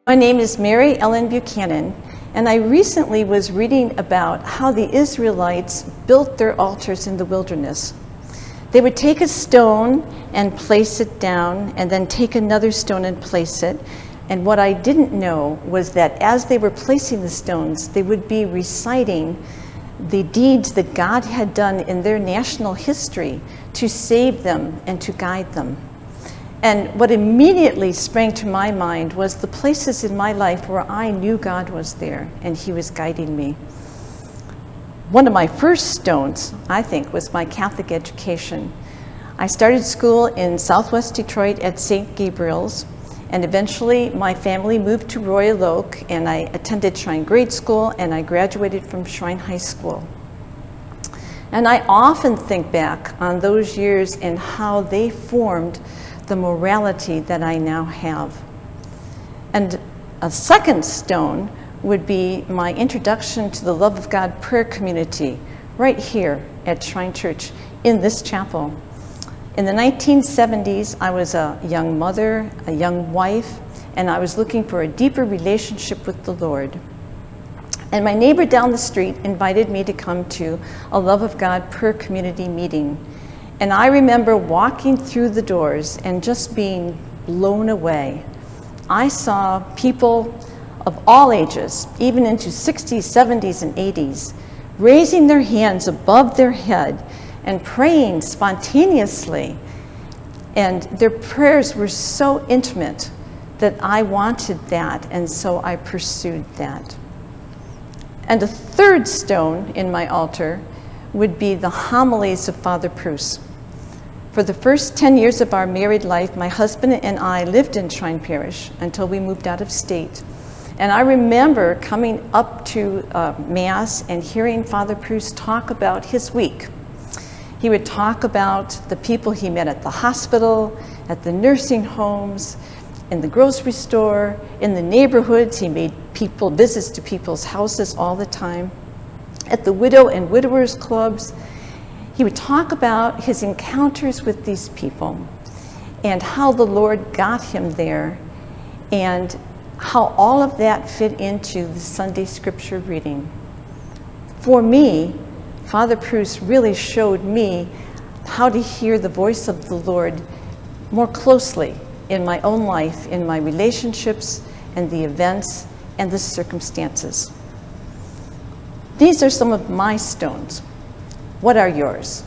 My name is Mary Ellen Buchanan, and I recently was reading about how the Israelites built their altars in the wilderness. They would take a stone and place it down, and then take another stone and place it. And what I didn't know was that as they were placing the stones, they would be reciting the deeds that God had done in their national history to save them and to guide them. And what immediately sprang to my mind was the places in my life where I knew God was there and He was guiding me. One of my first stones, I think, was my Catholic education. I started school in Southwest Detroit at St. Gabriel's, and eventually my family moved to Royal Oak, and I attended Shrine Grade School, and I graduated from Shrine High School. And I often think back on those years and how they formed the morality that I now have. And a second stone would be my introduction to the Love of God prayer community right here at Shrine Church in this chapel. In the 1970s, I was a young mother, a young wife, and I was looking for a deeper relationship with the Lord. And my neighbor down the street invited me to come to a Love of God prayer community meeting. And I remember walking through the doors and just being blown away. I saw people of all ages, even into 60s, 70s, and 80s, raising their hands above their head and praying spontaneously. And their prayers were so intimate that I wanted that, and so I pursued that. And a third stone in my altar would be the homilies of Father Preuss. For the first 10 years of our married life, my husband and I lived in Shrine Parish until we moved out of state. And I remember coming up to Mass and hearing Father Preuss talk about his week. He would talk about the people he met at the hospital, at the nursing homes, in the grocery store, in the neighborhoods. He made visits to people's houses all the time, at the widow and widowers clubs. He would talk about his encounters with these people and how the Lord got him there and how all of that fit into the Sunday scripture reading. For me, Father Preuss really showed me how to hear the voice of the Lord more closely in my own life, in my relationships and the events and the circumstances. These are some of my stones. What are yours?